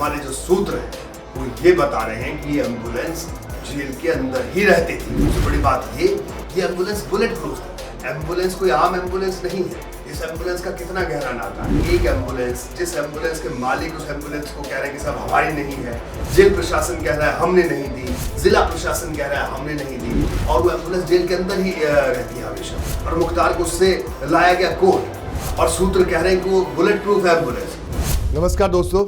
हमारे जो सूत्र हैं वो ये बता रहे हैं कि ये एम्बुलेंस जेल के अंदर ही रहती थी। सबसे बड़ी बात ये कि एम्बुलेंस बुलेट प्रूफ है। एम्बुलेंस कोई आम एम्बुलेंस नहीं है। इस एम्बुलेंस का कितना गहरा नाता है। एक एम्बुलेंस, जिस एम्बुलेंस के मालिक उस एम्बुलेंस को कह रहे हैं कि साहब हमारी नहीं है, जेल प्रशासन कह रहा है हमने नहीं दी, जिला प्रशासन कह रहा है हमने नहीं दी, और वो एम्बुलेंस जेल के अंदर ही रहती है हमेशा। और मुख्तार को उससे लाया गया कोर्ट और सूत्र कह रहे हैं कि वो बुलेट प्रूफ एम्बुलेंस। नमस्कार दोस्तों,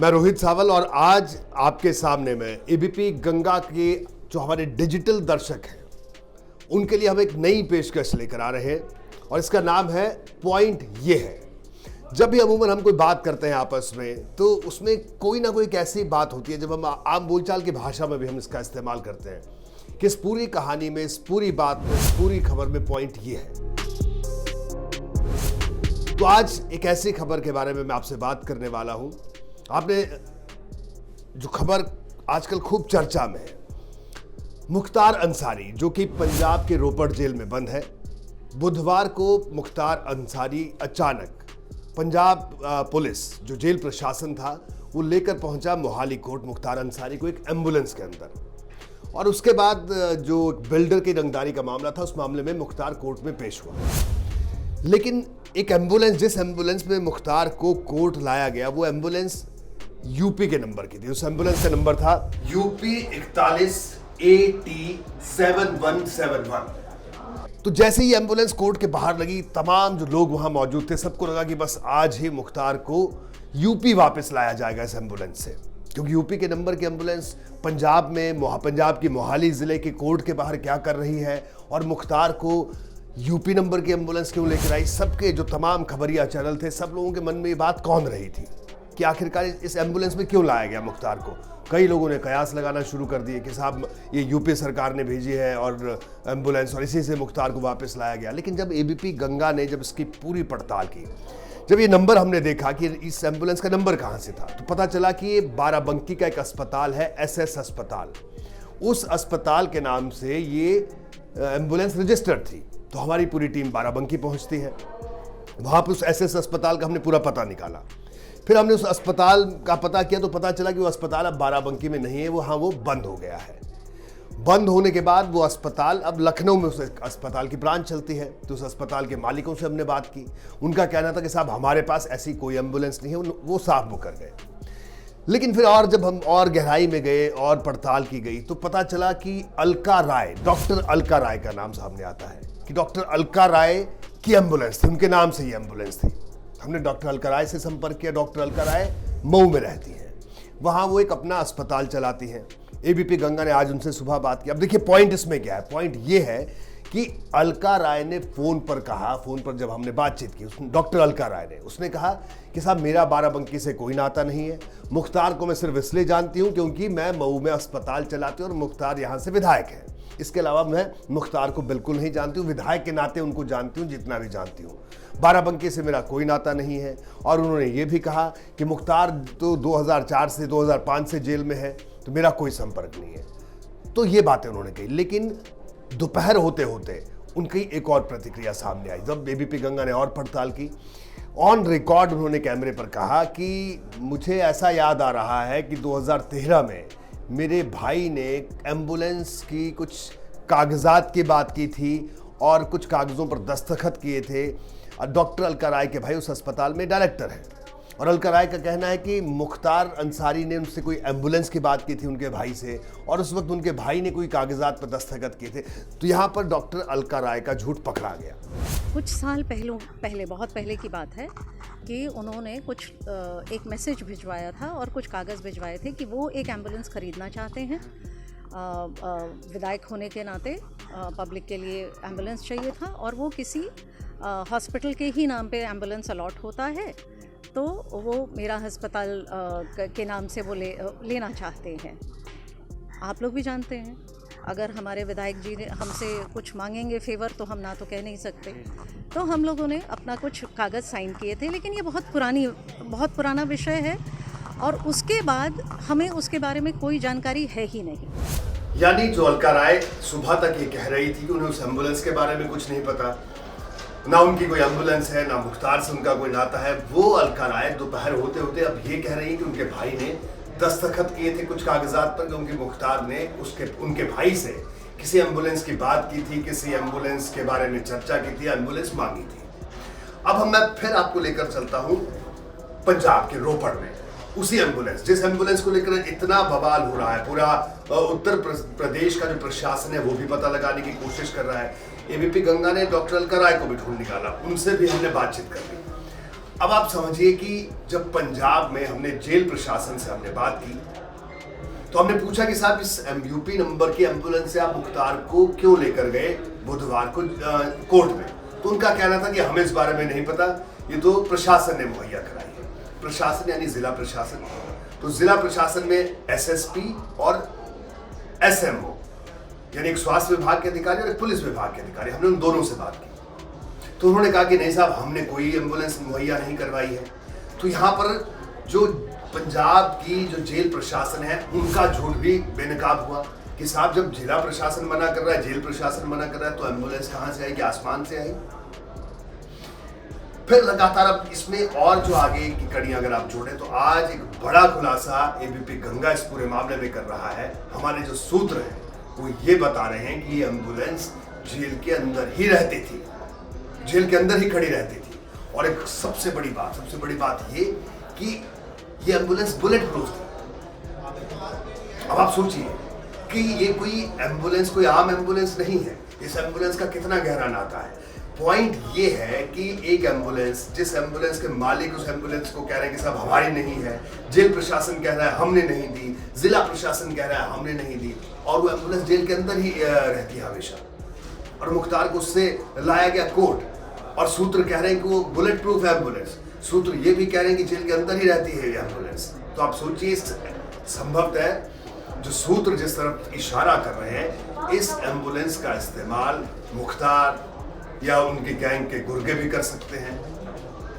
मैं रोहित सावल और आज आपके सामने मैं एबीपी गंगा के जो हमारे डिजिटल दर्शक हैं उनके लिए हम एक नई पेशकश लेकर आ रहे हैं और इसका नाम है पॉइंट ये है। जब भी अमूमन हम कोई बात करते हैं आपस में तो उसमें कोई ना कोई एक ऐसी बात होती है जब हम आम बोलचाल की भाषा में भी हम इसका इस्तेमाल करते हैं कि इस पूरी कहानी में, इस पूरी बात में, इस पूरी खबर में पॉइंट ये है। तो आज एक ऐसी खबर के बारे में मैं आपसे बात करने वाला हूं। आपने जो खबर आजकल खूब चर्चा में है, मुख्तार अंसारी जो कि पंजाब के रोपड़ जेल में बंद है। बुधवार को मुख्तार अंसारी अचानक पंजाब पुलिस जो जेल प्रशासन था वो लेकर पहुंचा मोहाली कोर्ट मुख्तार अंसारी को एक एम्बुलेंस के अंदर। और उसके बाद जो बिल्डर की रंगदारी का मामला था उस मामले में मुख्तार कोर्ट में पेश हुआ। लेकिन एक एम्बुलेंस, जिस एम्बुलेंस में मुख्तार को कोर्ट लाया गया, वो एम्बुलेंस यूपी के नंबर की थी। उस एम्बुलेंस का नंबर था यूपी 41 AT 7171। तो जैसे ही एम्बुलेंस कोर्ट के बाहर लगी, तमाम जो लोग वहां मौजूद थे सबको लगा कि बस आज ही मुख्तार को यूपी वापस लाया जाएगा इस एम्बुलेंस से, क्योंकि यूपी के नंबर की एम्बुलेंस पंजाब में, पंजाब की मोहाली जिले के कोर्ट के बाहर क्या कर रही है और मुख्तार को यूपी नंबर की एम्बुलेंस क्यों लेकर आई। सबके जो तमाम खबरिया चैनल थे, सब लोगों के मन में ये बात कौन रही थी कि आखिरकार इस एम्बुलेंस में क्यों लाया गया मुख्तार को। कई लोगों ने कयास लगाना शुरू कर दिए कि साहब ये यूपी सरकार ने भेजी है और एम्बुलेंस, और इसी से मुख्तार को वापस लाया गया। लेकिन जब एबीपी गंगा ने जब इसकी पूरी पड़ताल की, जब ये नंबर हमने देखा कि इस एम्बुलेंस का नंबर कहाँ से था, तो पता चला कि ये बाराबंकी का एक अस्पताल है, SS अस्पताल। उस अस्पताल के नाम से ये एम्बुलेंस रजिस्टर्ड थी। तो हमारी पूरी टीम बाराबंकी पहुँचती है। वहाँ पर उस SS अस्पताल का हमने पूरा पता निकाला। फिर हमने उस अस्पताल का पता किया तो पता चला कि वो अस्पताल अब बाराबंकी में नहीं है, वो बंद हो गया है। बंद होने के बाद वो अस्पताल अब लखनऊ में, उस अस्पताल की ब्रांच चलती है। तो उस अस्पताल के मालिकों से हमने बात की। उनका कहना था कि साहब हमारे पास ऐसी कोई एम्बुलेंस नहीं है, वो साफ मुकर गए। लेकिन फिर और जब हम और गहराई में गए और पड़ताल की गई तो पता चला कि अलका राय, डॉक्टर अलका राय का नाम सामने आता है कि डॉक्टर अलका राय की एम्बुलेंस थी, उनके नाम से ही एम्बुलेंस थी। हमने डॉक्टर अलका राय से संपर्क किया। डॉक्टर अलका राय मऊ में रहती हैं, वहाँ वो एक अपना अस्पताल चलाती हैं। एबीपी गंगा ने आज उनसे सुबह बात की। अब देखिए पॉइंट इसमें क्या है। पॉइंट ये है कि अलका राय ने फ़ोन पर कहा, फ़ोन पर जब हमने बातचीत की डॉक्टर अलका राय ने, उसने कहा कि साहब मेरा बाराबंकी से कोई नाता नहीं है, मुख्तार को मैं सिर्फ इसलिए जानती हूँ क्योंकि मैं मऊ में अस्पताल चलाती हूँ और मुख्तार यहाँ से विधायक है। इसके अलावा मैं मुख्तार को बिल्कुल नहीं जानती हूँ, विधायक के नाते उनको जानती हूँ जितना भी जानती हूँ, बाराबंकी से मेरा कोई नाता नहीं है। और उन्होंने ये भी कहा कि मुख्तार तो 2004 से 2005 से जेल में है, तो मेरा कोई संपर्क नहीं है। तो ये बातें उन्होंने कही। लेकिन दोपहर होते होते उनकी एक और प्रतिक्रिया सामने आई। जब एबीपी गंगा ने और पड़ताल की, ऑन रिकॉर्ड उन्होंने कैमरे पर कहा कि मुझे ऐसा याद आ रहा है कि 2013 में मेरे भाई ने एम्बुलेंस की कुछ कागजात की बात की थी और कुछ कागज़ों पर दस्तखत किए थे। डॉक्टर अलका राय के भाई उस अस्पताल में डायरेक्टर हैं और अलका राय का कहना है कि मुख्तार अंसारी ने उनसे कोई एम्बुलेंस की बात की थी उनके भाई से, और उस वक्त उनके भाई ने कोई कागजात पर दस्तखत किए थे। तो यहाँ पर डॉक्टर अलका राय का झूठ पकड़ा गया। कुछ साल पहले बहुत पहले की बात है कि उन्होंने कुछ एक मैसेज भिजवाया था और कुछ कागज़ भिजवाए थे कि वो एक एम्बुलेंस ख़रीदना चाहते हैं। विधायक होने के नाते पब्लिक के लिए एम्बुलेंस चाहिए था और वो किसी हॉस्पिटल के ही नाम पे एम्बुलेंस अलॉट होता है, तो वो मेरा अस्पताल के नाम से वो लेना चाहते हैं। आप लोग भी जानते हैं, अगर हमारे विधायक जी ने हमसे कुछ मांगेंगे फेवर तो हम ना तो कह नहीं सकते। तो हम लोगों ने अपना कुछ कागज़ साइन किए थे, लेकिन ये बहुत पुराना विषय है और उसके बाद हमें उसके बारे में कोई जानकारी है ही नहीं। यानी जो अलका राय सुबह तक ये कह रही थी कि उन्हें उस एम्बुलेंस के बारे में कुछ नहीं पता, ना उनकी कोई एम्बुलेंस है, ना मुख्तार से उनका कोई नाता है। वो अलका राय दोपहर होते होते अब ये कह रही है कि उनके भाई ने दस्तखत किए थे कुछ कागजात पर कि उनके मुख्तार ने उनके भाई से किसी एम्बुलेंस की बात की थी, किसी एम्बुलेंस के बारे में चर्चा की थी, एम्बुलेंस मांगी थी। अब मैं फिर आपको लेकर चलता हूं पंजाब के रोपड़ में, उसी एम्बुलेंस, जिस एम्बुलेंस को लेकर इतना बवाल हो रहा है। पूरा उत्तर प्रदेश का जो प्रशासन है वो भी पता लगाने की कोशिश कर रहा है। एबीपी गंगा ने डॉक्टर अलका राय को भी ढूंढ निकाला, उनसे भी हमने बातचीत कर ली। अब आप समझिए कि जब पंजाब में हमने जेल प्रशासन से हमने बात की तो हमने पूछा कि साहब इस यूपी नंबर की एम्बुलेंस से आप मुख्तार को क्यों लेकर गए बुधवार को कोर्ट में। तो उनका कहना था कि हमें इस बारे में नहीं पता, ये तो प्रशासन ने मुहैया कराई है। प्रशासन यानी जिला प्रशासन। तो जिला प्रशासन में एसएसपी और एसएमओ यानी एक स्वास्थ्य विभाग के अधिकारी और एक पुलिस विभाग के अधिकारी, हमने उन दोनों से बात की। तो उन्होंने कहा कि नहीं साहब, हमने कोई एम्बुलेंस मुहैया नहीं करवाई है। तो यहाँ पर जो पंजाब की जो जेल प्रशासन है उनका झूठ भी बेनकाब हुआ कि साहब जब जिला प्रशासन मना कर रहा है, जेल प्रशासन मना कर रहा है, तो एम्बुलेंस कहाँ से आएगी, आसमान से आएगी। फिर लगातार अब इसमें और जो आगे की कड़ी अगर आप जोड़ें तो आज एक बड़ा खुलासा एबीपी गंगा इस पूरे मामले में कर रहा है। हमारे जो सूत्र हैं वो ये बता रहे हैं कि ये एम्बुलेंस जेल के अंदर ही रहती थी, जेल के अंदर ही खड़ी रहती थी। और एक सबसे बड़ी बात ये कि ये एम्बुलेंस बुलेट प्रूफ थी। अब आप सोचिए कि ये कोई एम्बुलेंस कोई आम एम्बुलेंस नहीं है। इस एम्बुलेंस का कितना गहरा नाता है। पॉइंट ये है कि एक एम्बुलेंस, जिस एम्बुलेंस के मालिक उस एम्बुलेंस को कह रहे हैं कि साहब हमारी नहीं है, जेल प्रशासन कह रहा है हमने नहीं दी, जिला प्रशासन कह रहा है हमने नहीं दी, और वो एम्बुलेंस जेल के अंदर ही रहती है हमेशा। और मुख्तार को उससे लाया गया कोर्ट, और सूत्र कह रहे हैं कि वो बुलेट प्रूफ एम्बुलेंस, सूत्र ये भी कह रहे हैं कि जेल के अंदर ही रहती है ये एम्बुलेंस। तो आप सोचिए, संभवतः जो सूत्र जिस तरफ इशारा कर रहे हैं, इस एम्बुलेंस का इस्तेमाल मुख्तार या उनके गैंग के गुर्गे भी कर सकते हैं।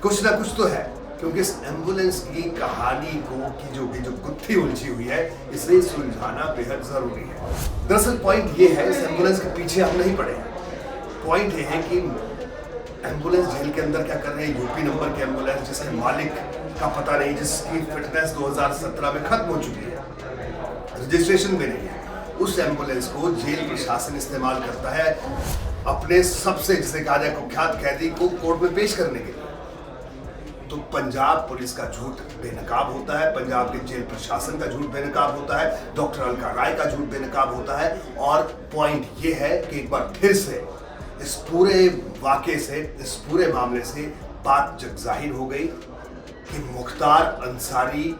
कुछ ना कुछ तो है, क्योंकि इस एम्बुलेंस की कहानी को की जो गुत्थी उलझी हुई है, इसे सुलझाना बेहद जरूरी है। दरअसल पॉइंट ये है, इस एम्बुलेंस के पीछे हम नहीं पड़े। पॉइंट ये है कि एम्बुलेंस जेल के अंदर क्या कर रहे हैं। यूपी नंबर की एम्बुलेंस जिसके मालिक का पता नहीं, जिसकी फिटनेस 2017 में खत्म हो चुकी है, रजिस्ट्रेशन भी नहीं है, उस एम्बुलेंस को जेल प्रशासन इस्तेमाल करता है अपने सबसे, जिसे कहा जाए, कुख्यात कैदी को कोर्ट में पेश करने के लिए। तो पंजाब पुलिस का झूठ बेनकाब होता है, पंजाब के जेल प्रशासन का झूठ बेनकाब होता है, डॉक्टर अलका राय का झूठ बेनकाब होता है। और पॉइंट ये है कि एक बार फिर से इस पूरे वाकये से, इस पूरे मामले से बात जग जाहिर हो गई कि मुख्तार अंसारी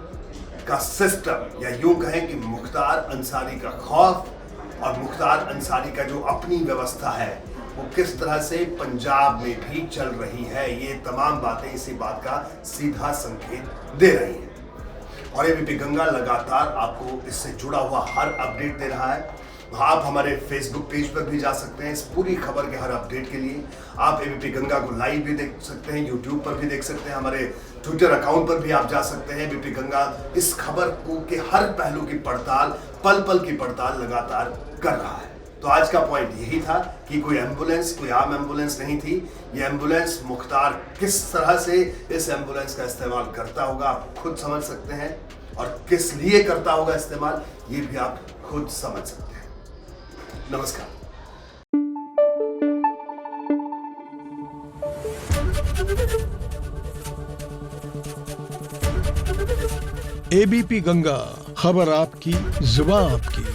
का सिस्टम, या यूं कहें कि मुख्तार अंसारी का खौफ और मुख्तार अंसारी का जो अपनी व्यवस्था है वो किस तरह से पंजाब में भी चल रही है। ये तमाम बातें इसी बात का सीधा संकेत दे रही हैं। और एबीपी गंगा लगातार आपको इससे जुड़ा हुआ हर अपडेट दे रहा है। आप हमारे फेसबुक पेज पर भी जा सकते हैं इस पूरी खबर के हर अपडेट के लिए। आप एबीपी गंगा को लाइव भी देख सकते हैं, यूट्यूब पर भी देख सकते हैं, हमारे ट्विटर अकाउंट पर भी आप जा सकते हैं। एबीपी गंगा इस खबर को के हर पहलू की पड़ताल, पल पल की पड़ताल लगातार कर रहा है। तो आज का पॉइंट यही था कि कोई एम्बुलेंस कोई आम एम्बुलेंस नहीं थी। ये एम्बुलेंस मुख्तार किस तरह से इस एम्बुलेंस का इस्तेमाल करता होगा आप खुद समझ सकते हैं, और किस लिए करता होगा इस्तेमाल ये भी आप खुद समझ सकते हैं। नमस्कार। एबीपी गंगा, खबर आपकी, जुबान आपकी।